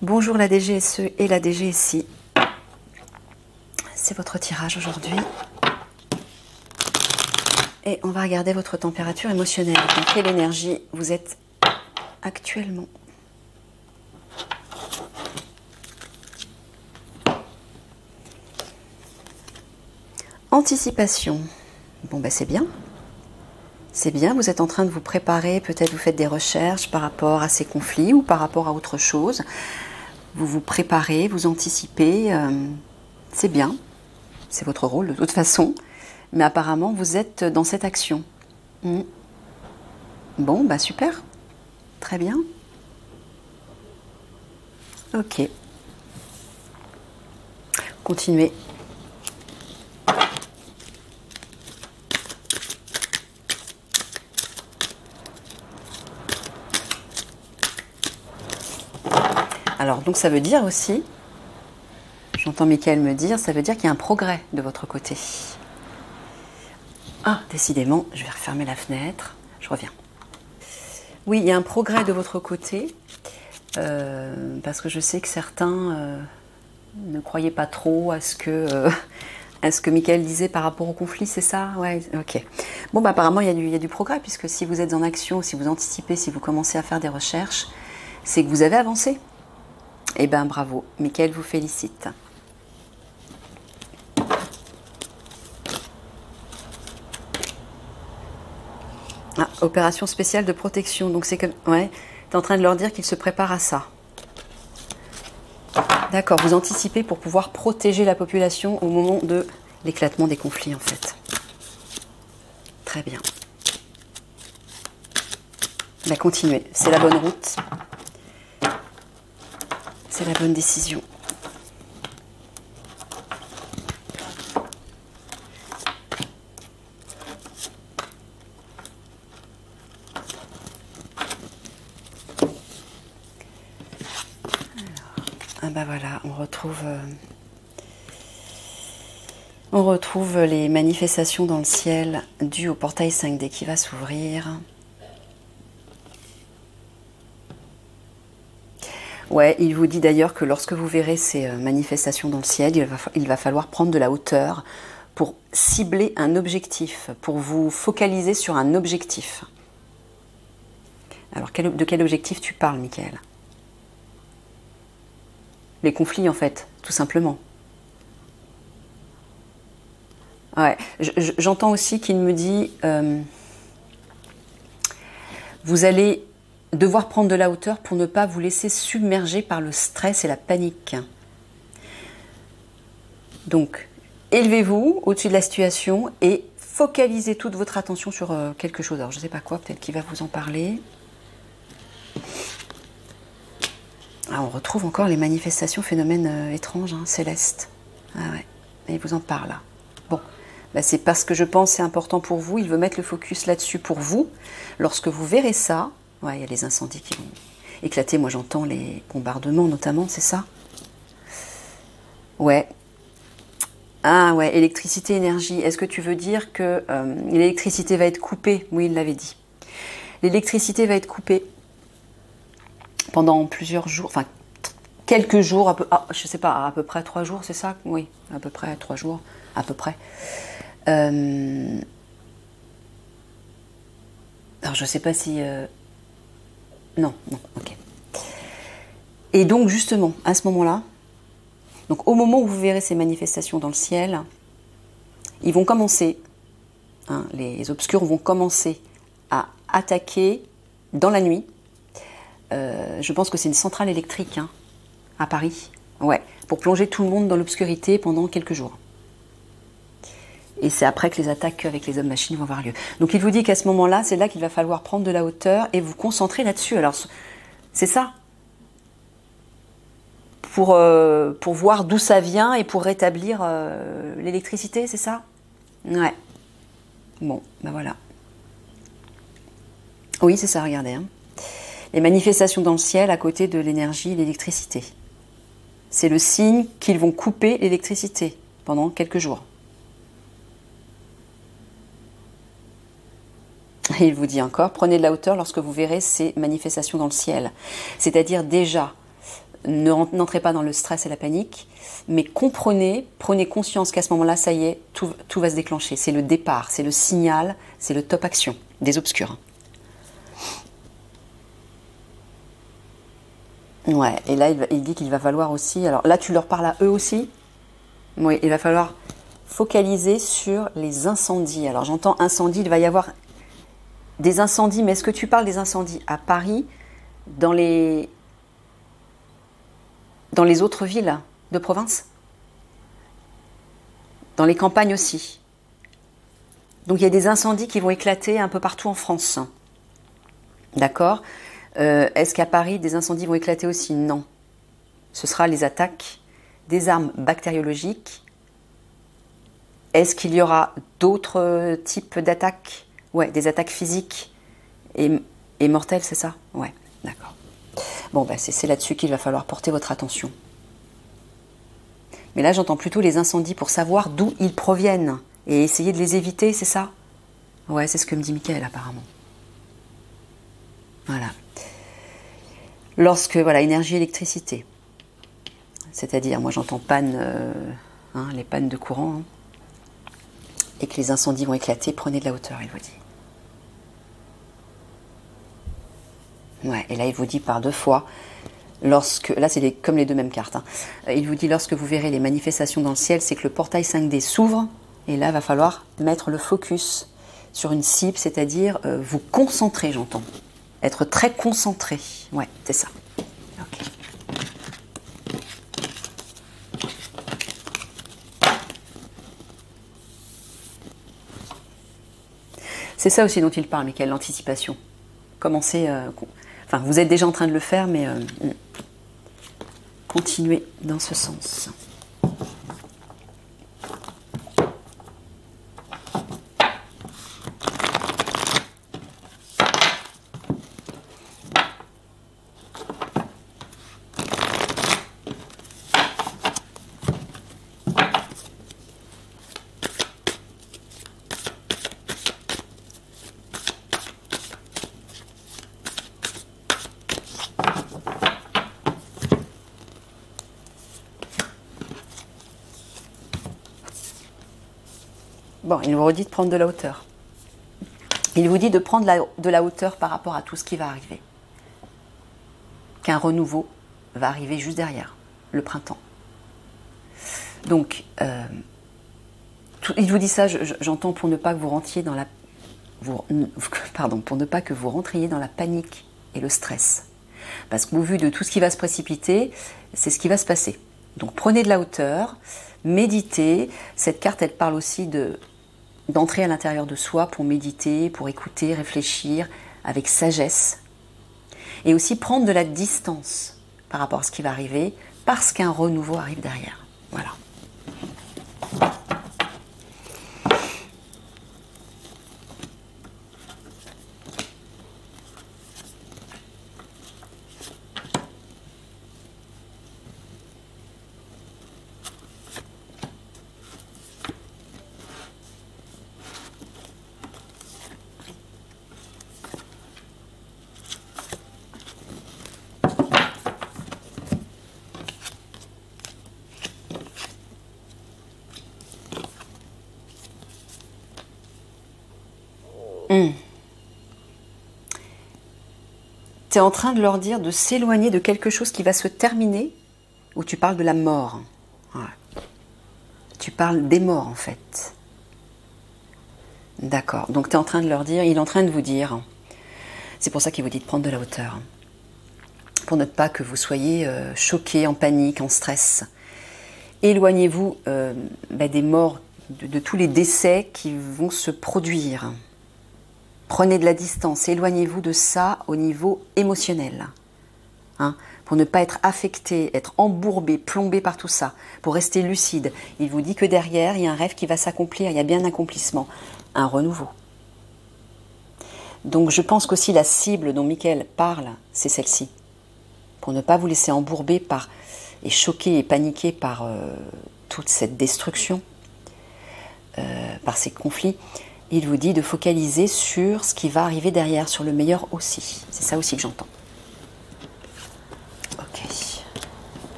Bonjour la DGSE et la DGSI. C'est votre tirage aujourd'hui. Et on va regarder votre température émotionnelle. Dans quelle énergie vous êtes actuellement? Anticipation. Bon, ben c'est bien. C'est bien, vous êtes en train de vous préparer, peut-être vous faites des recherches par rapport à ces conflits ou par rapport à autre chose. Vous vous préparez, vous anticipez, c'est bien, c'est votre rôle de toute façon, mais apparemment vous êtes dans cette action. Bon, bah super, très bien. Ok. Continuez. Alors, donc ça veut dire aussi, j'entends Michael me dire, ça veut dire qu'il y a un progrès de votre côté. Ah, décidément, je vais refermer la fenêtre, je reviens. Oui, il y a un progrès de votre côté, parce que je sais que certains ne croyaient pas trop à ce que Michael disait par rapport au conflit, c'est ça? Ouais, ok. Bon, bah apparemment, il y a du progrès, puisque si vous êtes en action, si vous anticipez, si vous commencez à faire des recherches, c'est que vous avez avancé. Eh bien, bravo. Michael vous félicite. Ah, opération spéciale de protection. Donc, c'est comme... Ouais, tu es en train de leur dire qu'ils se préparent à ça. D'accord, vous anticipez pour pouvoir protéger la population au moment de l'éclatement des conflits, en fait. Très bien. Bah, continuez. C'est la bonne route. C'est la bonne décision. Ah bah voilà, on retrouve les manifestations dans le ciel dues au portail 5D qui va s'ouvrir. Ouais, il vous dit d'ailleurs que lorsque vous verrez ces manifestations dans le ciel, il va falloir prendre de la hauteur pour cibler un objectif, pour vous focaliser sur un objectif. Alors, de quel objectif tu parles, Michael? Les conflits, en fait, tout simplement. Ouais, j'entends aussi qu'il me dit vous allez devoir prendre de la hauteur pour ne pas vous laisser submerger par le stress et la panique. Donc, élevez-vous au-dessus de la situation et focalisez toute votre attention sur quelque chose. Alors, je ne sais pas quoi, peut-être qu'il va vous en parler. Ah, on retrouve encore les manifestations, phénomènes étranges, hein, célestes. Ah ouais, et il vous en parle là. Bon, bah, c'est parce que je pense que c'est important pour vous. Il veut mettre le focus là-dessus pour vous. Lorsque vous verrez ça, ouais, il y a les incendies qui vont éclater. Moi, j'entends les bombardements notamment, c'est ça? Ouais. Ah ouais, électricité, énergie. Est-ce que tu veux dire que l'électricité va être coupée? Oui, il l'avait dit. L'électricité va être coupée pendant plusieurs jours, enfin quelques jours, je sais pas, à peu près 3 jours, c'est ça? Oui, à peu près 3 jours, à peu près. Alors je sais pas si... Non, ok. Et donc justement, à ce moment-là, donc au moment où vous verrez ces manifestations dans le ciel, ils vont commencer, hein, les obscurs vont commencer à attaquer dans la nuit. Je pense que c'est une centrale électrique, hein, à Paris. Ouais, pour plonger tout le monde dans l'obscurité pendant quelques jours. Et c'est après que les attaques avec les hommes-machines vont avoir lieu. Donc il vous dit qu'à ce moment-là, c'est là qu'il va falloir prendre de la hauteur et vous concentrer là-dessus. Alors, c'est ça. Pour voir d'où ça vient et pour rétablir l'électricité, c'est ça? Ouais. Bon, ben voilà. Oui, c'est ça, regardez. Hein. Les manifestations dans le ciel à côté de l'énergie et l'électricité. C'est le signe qu'ils vont couper l'électricité pendant quelques jours. Et il vous dit encore, prenez de la hauteur lorsque vous verrez ces manifestations dans le ciel. C'est-à-dire déjà, n'entrez pas dans le stress et la panique, mais prenez conscience qu'à ce moment-là, ça y est, tout va se déclencher. C'est le départ, c'est le signal, c'est le top action des obscurs. Ouais, et là, il dit qu'il va falloir aussi... Alors là, tu leur parles à eux aussi. Oui, il va falloir focaliser sur les incendies. Alors j'entends incendie, il va y avoir des incendies, mais est-ce que tu parles des incendies à Paris, dans les autres villes de province? Dans les campagnes aussi. Donc il y a des incendies qui vont éclater un peu partout en France. D'accord? Est-ce qu'à Paris, des incendies vont éclater aussi? Non. Ce sera les attaques des armes bactériologiques. Est-ce qu'il y aura d'autres types d'attaques? Ouais, des attaques physiques et mortelles, c'est ça? Ouais, d'accord. Bon, bah, c'est là-dessus qu'il va falloir porter votre attention. Mais là, j'entends plutôt les incendies pour savoir d'où ils proviennent et essayer de les éviter, c'est ça? Ouais, c'est ce que me dit Mickaël, apparemment. Voilà. Lorsque, voilà, énergie, électricité. C'est-à-dire, moi j'entends panne, les pannes de courant, hein, et que les incendies vont éclater, prenez de la hauteur, il vous dit. Ouais, et là il vous dit par 2 fois, là c'est comme les 2 mêmes cartes, hein. Il vous dit lorsque vous verrez les manifestations dans le ciel, c'est que le portail 5D s'ouvre, et là il va falloir mettre le focus sur une cible, c'est-à-dire vous concentrer, j'entends. Être très concentré, ouais, c'est ça. Ok. C'est ça aussi dont il parle, Mickaël, l'anticipation. Commencez, enfin vous êtes déjà en train de le faire, mais continuez dans ce sens. Bon, il vous redit de prendre de la hauteur. Il vous dit de prendre de la hauteur par rapport à tout ce qui va arriver. Qu'un renouveau va arriver juste derrière, le printemps. Donc, il vous dit ça, j'entends, pour ne pas que vous rentriez dans la... pour ne pas que vous rentriez dans la panique et le stress. Parce qu'au vu de tout ce qui va se précipiter, c'est ce qui va se passer. Donc prenez de la hauteur, méditez. Cette carte, elle parle aussi d'entrer à l'intérieur de soi pour méditer, pour écouter, réfléchir avec sagesse. Et aussi prendre de la distance par rapport à ce qui va arriver, parce qu'un renouveau arrive derrière. Voilà. Tu es en train de leur dire de s'éloigner de quelque chose qui va se terminer, ou tu parles de la mort. Ouais. Tu parles des morts en fait. D'accord. Donc tu es en train de leur dire, il est en train de vous dire, c'est pour ça qu'il vous dit de prendre de la hauteur, pour ne pas que vous soyez choqués, en panique, en stress. Éloignez-vous des morts, de tous les décès qui vont se produire. Prenez de la distance, éloignez-vous de ça au niveau émotionnel. Hein, pour ne pas être affecté, être embourbé, plombé par tout ça, pour rester lucide. Il vous dit que derrière, il y a un rêve qui va s'accomplir, il y a bien un accomplissement, un renouveau. Donc je pense qu'aussi la cible dont Mickaël parle, c'est celle-ci. Pour ne pas vous laisser embourber et choquer et paniquer par toute cette destruction, par ces conflits. Il vous dit de focaliser sur ce qui va arriver derrière, sur le meilleur aussi. C'est ça aussi que j'entends. Ok.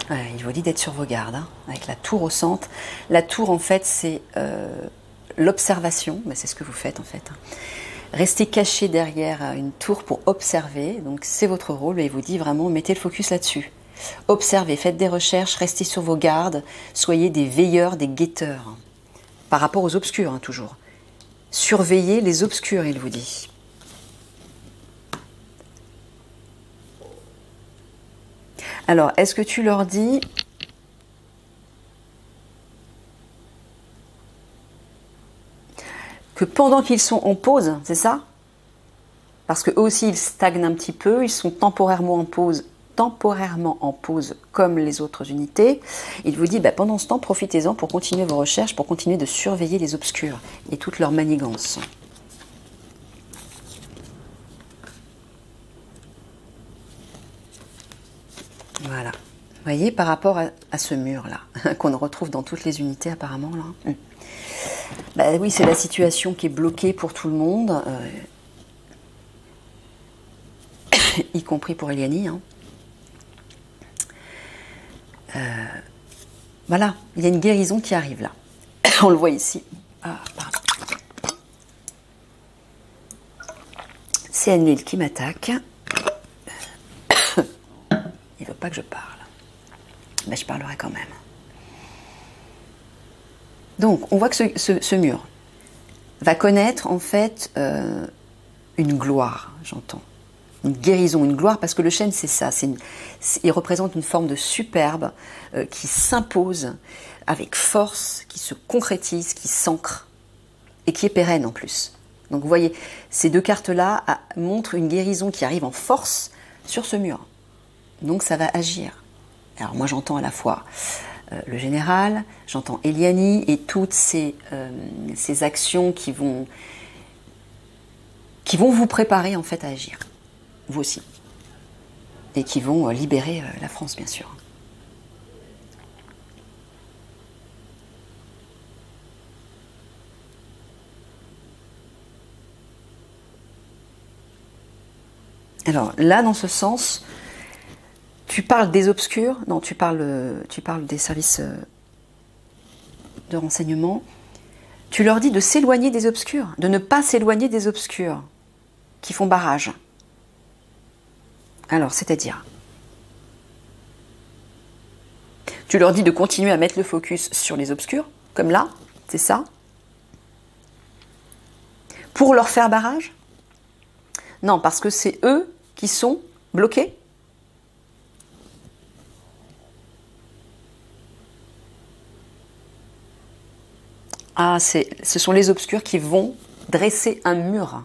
Ouais, il vous dit d'être sur vos gardes, hein, avec la tour au centre. La tour, en fait, c'est l'observation. Ben, c'est ce que vous faites, en fait. Hein. Restez caché derrière une tour pour observer. Donc, c'est votre rôle. Et il vous dit vraiment, mettez le focus là-dessus. Observez, faites des recherches, restez sur vos gardes. Soyez des veilleurs, des guetteurs. Par rapport aux obscurs, hein, toujours. Surveillez les obscurs, il vous dit. Alors, est-ce que tu leur dis que pendant qu'ils sont en pause, c'est ça? Parce qu'eux aussi, ils stagnent un petit peu, ils sont temporairement en pause comme les autres unités. Il vous dit, bah, pendant ce temps, profitez-en pour continuer vos recherches, pour continuer de surveiller les obscurs et toutes leurs manigances. Voilà. Vous voyez, par rapport à ce mur-là, qu'on retrouve dans toutes les unités apparemment, là. Bah oui, c'est la situation qui est bloquée pour tout le monde, y compris pour Eliani. Hein. Voilà, il y a une guérison qui arrive là. On le voit ici. Ah, pardon. C'est Enlil qui m'attaque. Il veut pas que je parle. Mais je parlerai quand même. Donc, on voit que ce mur va connaître en fait une gloire, j'entends. Une guérison, une gloire, parce que le chêne, c'est ça. Il représente une forme de superbe qui s'impose avec force, qui se concrétise, qui s'ancre et qui est pérenne en plus. Donc, vous voyez, ces deux cartes-là montrent une guérison qui arrive en force sur ce mur. Donc, ça va agir. Alors, moi, j'entends à la fois le général, j'entends Eliani et toutes ces actions qui vont vous préparer en fait à agir, vous aussi, et qui vont libérer la France bien sûr. Alors là, dans ce sens, tu parles des obscurs, non, tu parles des services de renseignement. Tu leur dis de s'éloigner des obscurs, de ne pas s'éloigner des obscurs qui font barrage. Alors, c'est-à-dire, tu leur dis de continuer à mettre le focus sur les obscurs, comme là, c'est ça, pour leur faire barrage? Non, parce que c'est eux qui sont bloqués. Ah, ce sont les obscurs qui vont dresser un mur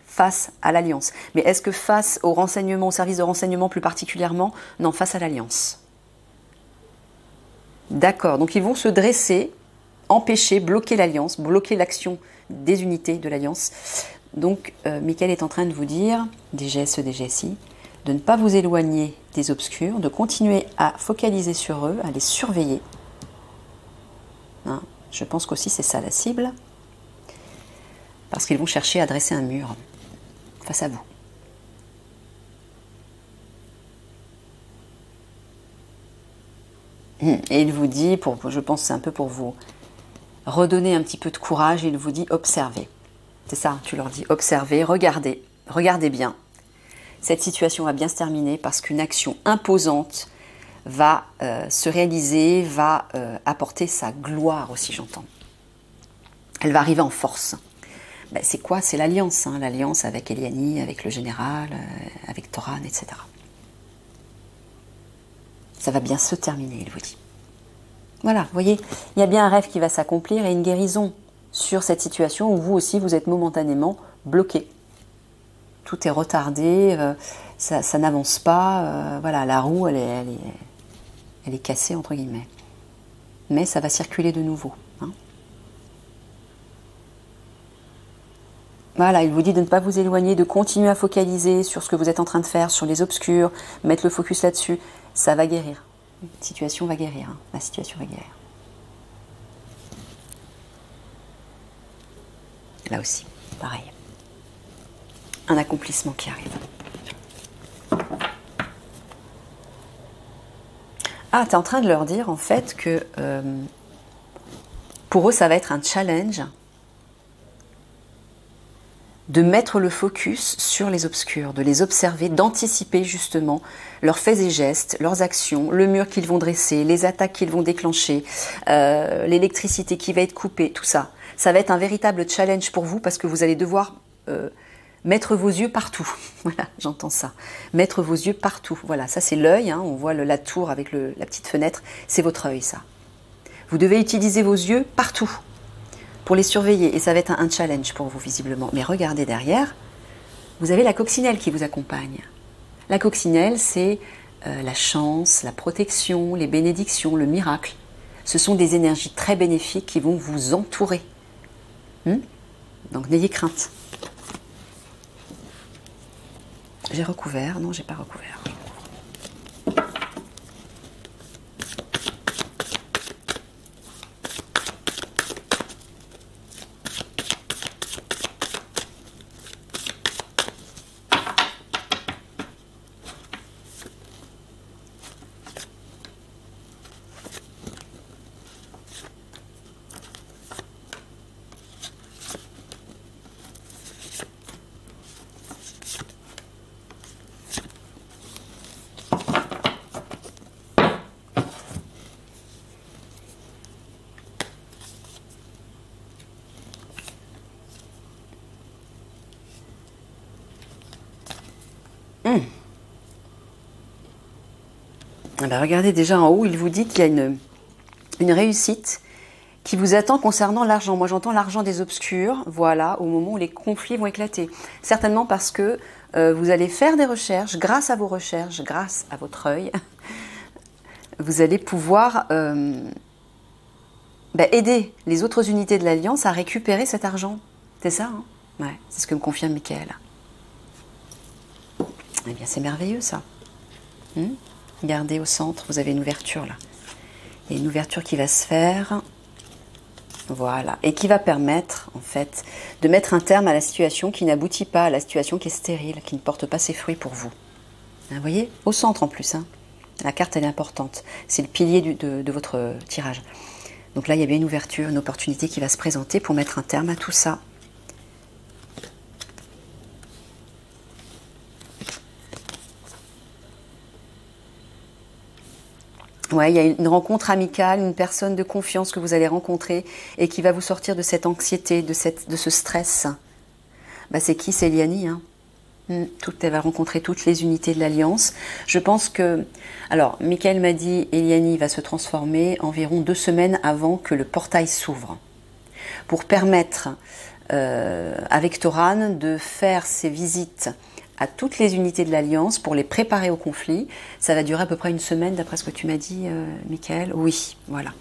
face à l'Alliance. Mais est-ce que face au renseignement, au service de renseignement plus particulièrement? Non, face à l'Alliance. D'accord, donc ils vont se dresser, empêcher, bloquer l'Alliance, bloquer l'action des unités de l'Alliance. Donc, Michael est en train de vous dire, DGSE, DGSI, de ne pas vous éloigner des obscurs, de continuer à focaliser sur eux, à les surveiller. Hein, je pense qu'aussi c'est ça la cible, parce qu'ils vont chercher à dresser un mur face à vous. Et il vous dit, je pense que c'est un peu pour vous redonner un petit peu de courage, il vous dit observez. C'est ça, tu leur dis observez, regardez bien. Cette situation va bien se terminer parce qu'une action imposante va se réaliser, va apporter sa gloire aussi, j'entends. Elle va arriver en force. Ben, c'est quoi? C'est l'alliance, hein, l'alliance avec Eliani, avec le général, avec Toran, etc. Ça va bien se terminer, il vous dit. Voilà, vous voyez, il y a bien un rêve qui va s'accomplir et une guérison sur cette situation où vous aussi, vous êtes momentanément bloqué. Tout est retardé, ça n'avance pas, voilà, la roue, elle est cassée, entre guillemets. Mais ça va circuler de nouveau. Hein. Voilà, il vous dit de ne pas vous éloigner, de continuer à focaliser sur ce que vous êtes en train de faire, sur les obscurs, mettre le focus là-dessus. Ça va guérir. La situation va guérir. Hein. La situation va guérir. Là aussi, pareil. Un accomplissement qui arrive. Ah, tu es en train de leur dire en fait que pour eux, ça va être un challenge de mettre le focus sur les obscurs, de les observer, d'anticiper justement leurs faits et gestes, leurs actions, le mur qu'ils vont dresser, les attaques qu'ils vont déclencher, l'électricité qui va être coupée, tout ça. Ça va être un véritable challenge pour vous parce que vous allez devoir mettre vos yeux partout. Voilà, j'entends ça. Mettre vos yeux partout. Voilà, ça c'est l'œil, hein, on voit la tour avec la petite fenêtre, c'est votre œil ça. Vous devez utiliser vos yeux partout pour les surveiller et ça va être un challenge pour vous visiblement. Mais regardez derrière, vous avez la coccinelle qui vous accompagne. La coccinelle, c'est la chance, la protection, les bénédictions, le miracle. Ce sont des énergies très bénéfiques qui vont vous entourer. Donc n'ayez crainte. J'ai recouvert, non j'ai pas recouvert. Ah ben regardez déjà en haut, il vous dit qu'il y a une réussite qui vous attend concernant l'argent. Moi j'entends l'argent des obscurs, voilà, au moment où les conflits vont éclater. Certainement parce que vous allez faire des recherches, grâce à vos recherches, grâce à votre œil, vous allez pouvoir aider les autres unités de l'Alliance à récupérer cet argent. C'est ça, hein? Ouais, c'est ce que me confirme Michael. Eh bien c'est merveilleux ça. Regardez au centre, vous avez une ouverture là. Il y a une ouverture qui va se faire. Voilà. Et qui va permettre, en fait, de mettre un terme à la situation qui n'aboutit pas, à la situation qui est stérile, qui ne porte pas ses fruits pour vous. Vous voyez? Au centre en plus. Hein. La carte, elle est importante. C'est le pilier de votre tirage. Donc là, il y a bien une ouverture, une opportunité qui va se présenter pour mettre un terme à tout ça. Ouais, il y a une rencontre amicale, une personne de confiance que vous allez rencontrer et qui va vous sortir de cette anxiété, de ce stress. Bah, c'est qui? C'est Eliani. Hein. Elle va rencontrer toutes les unités de l'Alliance. Je pense que... Alors, Michael m'a dit, Eliani va se transformer environ 2 semaines avant que le portail s'ouvre. Pour permettre, avec Toran, de faire ses visites à toutes les unités de l'Alliance pour les préparer au conflit. Ça va durer à peu près 1 semaine, d'après ce que tu m'as dit, Michael. Oui, voilà.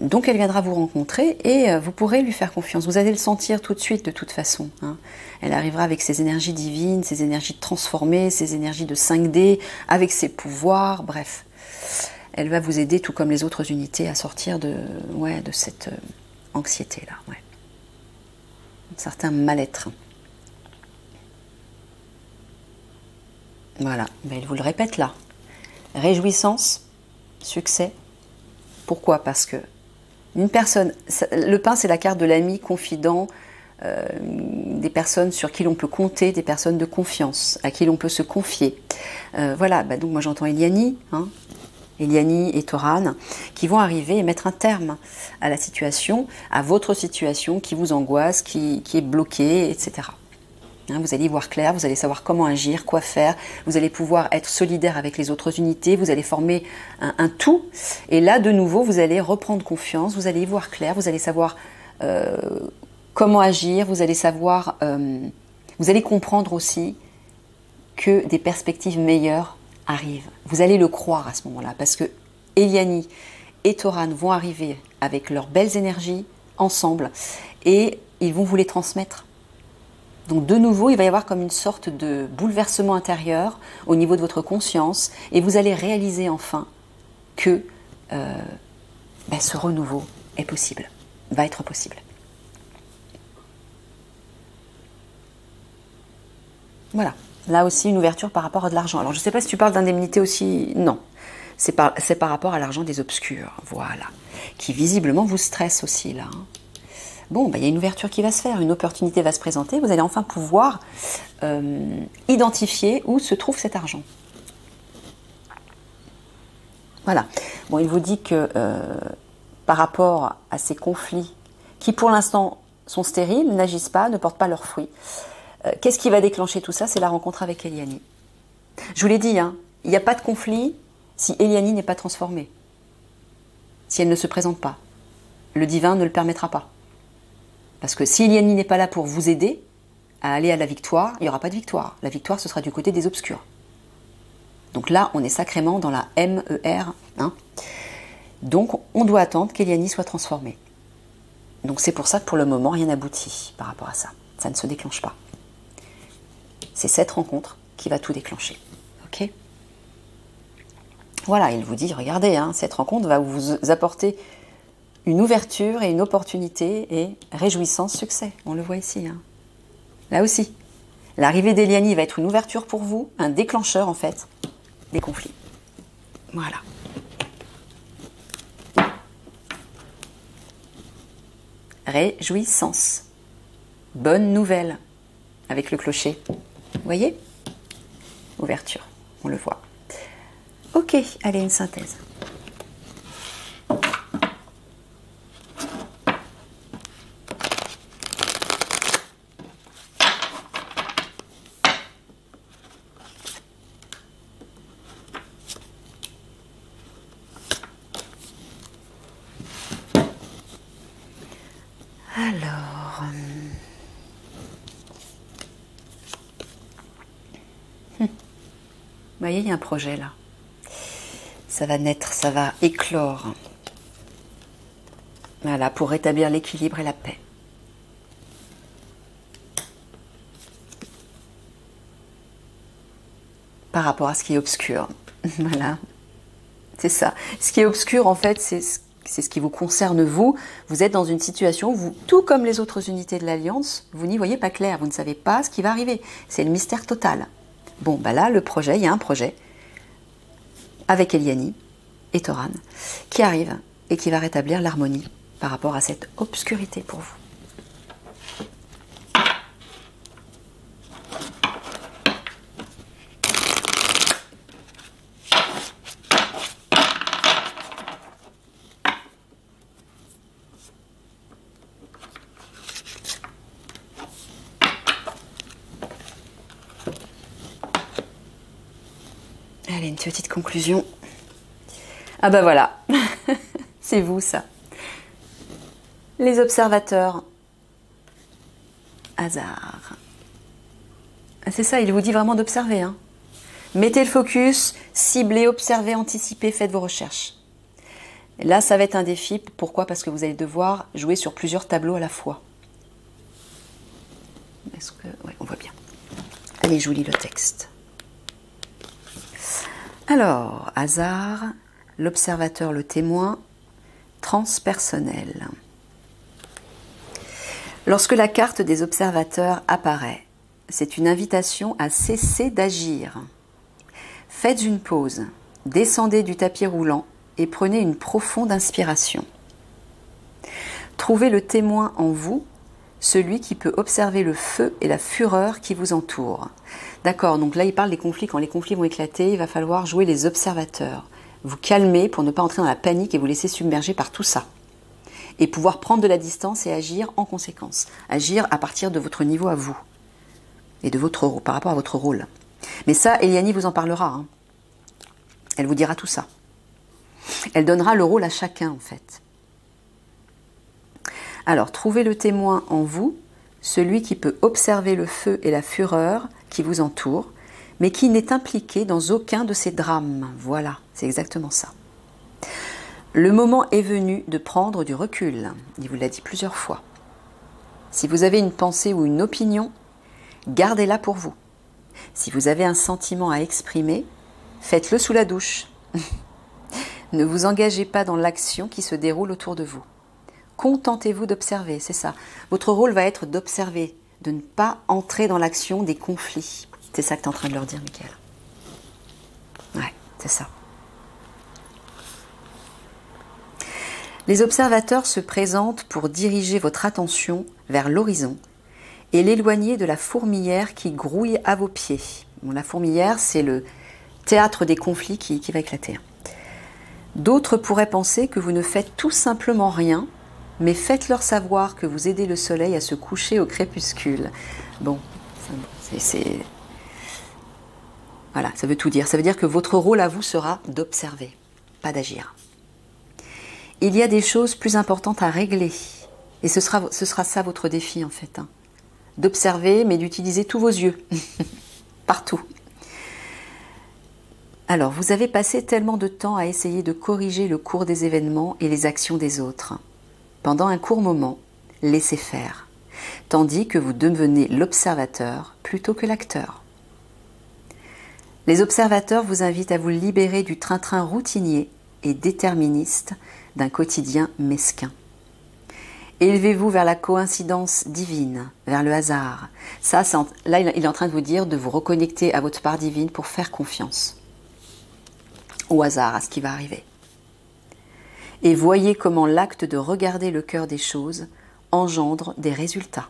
Donc elle viendra vous rencontrer et vous pourrez lui faire confiance. Vous allez le sentir tout de suite, de toute façon. Hein. Elle arrivera avec ses énergies divines, ses énergies transformées, ses énergies de 5D, avec ses pouvoirs, bref. Elle va vous aider, tout comme les autres unités, à sortir de cette anxiété-là. Ouais. Un certain mal-être. Voilà, ben, il vous le répète là. Réjouissance, succès. Pourquoi? Parce que une personne, le pain c'est la carte de l'ami, confident, des personnes sur qui l'on peut compter, des personnes de confiance, à qui l'on peut se confier. Voilà, ben, donc moi j'entends Eliani, hein, Eliani et Toran, qui vont arriver et mettre un terme à la situation, à votre situation qui vous angoisse, qui est bloquée, etc. Vous allez y voir clair, vous allez savoir comment agir, quoi faire, vous allez pouvoir être solidaire avec les autres unités, vous allez former un tout. Et là, de nouveau, vous allez reprendre confiance, vous allez y voir clair, vous allez savoir comment agir, vous allez savoir, vous allez comprendre aussi que des perspectives meilleures arrivent. Vous allez le croire à ce moment-là, parce que Eliani et Toran vont arriver avec leurs belles énergies ensemble et ils vont vous les transmettre. Donc de nouveau, il va y avoir comme une sorte de bouleversement intérieur au niveau de votre conscience et vous allez réaliser enfin que ce renouveau est possible, va être possible. Voilà, là aussi une ouverture par rapport à de l'argent. Alors je ne sais pas si tu parles d'indemnité aussi, non. C'est par rapport à l'argent des obscurs, voilà. Qui visiblement vous stresse aussi, là. Hein. Bon, il y a une ouverture qui va se faire, une opportunité va se présenter, vous allez enfin pouvoir identifier où se trouve cet argent. Voilà. Bon, il vous dit que par rapport à ces conflits qui pour l'instant sont stériles, n'agissent pas, ne portent pas leurs fruits, qu'est-ce qui va déclencher tout ça? C'est la rencontre avec Eliani. Je vous l'ai dit, hein, il n'y a pas de conflit si Eliani n'est pas transformée, si elle ne se présente pas. Le divin ne le permettra pas. Parce que si Eliani n'est pas là pour vous aider à aller à la victoire, il n'y aura pas de victoire. La victoire, ce sera du côté des obscurs. Donc là, on est sacrément dans la MER. Hein. Donc, on doit attendre qu'Eliani soit transformée. Donc c'est pour ça que pour le moment, rien n'aboutit par rapport à ça. Ça ne se déclenche pas. C'est cette rencontre qui va tout déclencher. Ok ? Voilà, il vous dit, regardez, hein, cette rencontre va vous apporter une ouverture et une opportunité et réjouissance, succès. On le voit ici. Hein. Là aussi. L'arrivée d'Eliani va être une ouverture pour vous, un déclencheur en fait, des conflits. Voilà. Réjouissance. Bonne nouvelle. Avec le clocher. Vous voyez ? Ouverture. On le voit. Ok, allez, une synthèse. Alors, vous voyez, il y a un projet là. Ça va naître, ça va éclore. Voilà, pour rétablir l'équilibre et la paix. Par rapport à ce qui est obscur. Voilà. C'est ça. Ce qui est obscur, en fait, c'est ce qui vous concerne vous. Vous êtes dans une situation où, vous, tout comme les autres unités de l'Alliance, vous n'y voyez pas clair. Vous ne savez pas ce qui va arriver. C'est le mystère total. Bon, bah là, le projet, il y a un projet avec Eliani et Toran qui arrive et qui va rétablir l'harmonie par rapport à cette obscurité pour vous. Allez, une petite conclusion. Ah bah voilà, c'est vous ça. Les observateurs. Hasard. C'est ça, il vous dit vraiment d'observer. Hein. Mettez le focus, ciblez, observez, anticipez, faites vos recherches. Et là, ça va être un défi. Pourquoi ? Parce que vous allez devoir jouer sur plusieurs tableaux à la fois. Est-ce que... Oui, on voit bien. Allez, je vous lis le texte. Alors, hasard, l'observateur, le témoin, transpersonnel. Lorsque la carte des observateurs apparaît, c'est une invitation à cesser d'agir. Faites une pause, descendez du tapis roulant et prenez une profonde inspiration. Trouvez le témoin en vous, celui qui peut observer le feu et la fureur qui vous entourent. D'accord, donc là il parle des conflits. Quand les conflits vont éclater, il va falloir jouer les observateurs. Vous calmer pour ne pas entrer dans la panique et vous laisser submerger par tout ça. Et pouvoir prendre de la distance et agir en conséquence. Agir à partir de votre niveau à vous. Et de votre par rapport à votre rôle. Mais ça, Eliani vous en parlera. Hein. Elle vous dira tout ça. Elle donnera le rôle à chacun en fait. Alors, trouvez le témoin en vous, celui qui peut observer le feu et la fureur qui vous entourent, mais qui n'est impliqué dans aucun de ces drames. Voilà, c'est exactement ça. Le moment est venu de prendre du recul. Il vous l'a dit plusieurs fois. Si vous avez une pensée ou une opinion, gardez-la pour vous. Si vous avez un sentiment à exprimer, faites-le sous la douche. Ne vous engagez pas dans l'action qui se déroule autour de vous. Contentez-vous d'observer, c'est ça. Votre rôle va être d'observer, de ne pas entrer dans l'action des conflits. C'est ça que tu es en train de leur dire, Michael. Ouais, c'est ça. Les observateurs se présentent pour diriger votre attention vers l'horizon et l'éloigner de la fourmilière qui grouille à vos pieds. Bon, la fourmilière, c'est le théâtre des conflits qui va éclater. D'autres pourraient penser que vous ne faites tout simplement rien, mais faites-leur savoir que vous aidez le soleil à se coucher au crépuscule. Bon, voilà, ça veut tout dire. Ça veut dire que votre rôle à vous sera d'observer, pas d'agir. Il y a des choses plus importantes à régler. Et ce sera ça votre défi en fait. Hein. D'observer, mais d'utiliser tous vos yeux. Partout. Alors, vous avez passé tellement de temps à essayer de corriger le cours des événements et les actions des autres. Pendant un court moment, laissez faire. Tandis que vous devenez l'observateur plutôt que l'acteur. Les observateurs vous invitent à vous libérer du train-train routinier et déterministe d'un quotidien mesquin. Élevez-vous vers la coïncidence divine, vers le hasard. Là, il est en train de vous dire de vous reconnecter à votre part divine pour faire confiance au hasard, à ce qui va arriver. Et voyez comment l'acte de regarder le cœur des choses engendre des résultats.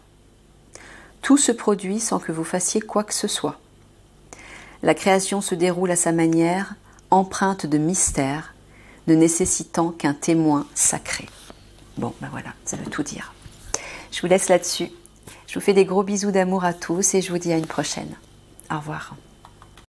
Tout se produit sans que vous fassiez quoi que ce soit. La création se déroule à sa manière, empreinte de mystère, ne nécessitant qu'un témoin sacré. Bon, ben voilà, ça veut tout dire. Je vous laisse là-dessus. Je vous fais des gros bisous d'amour à tous et je vous dis à une prochaine. Au revoir.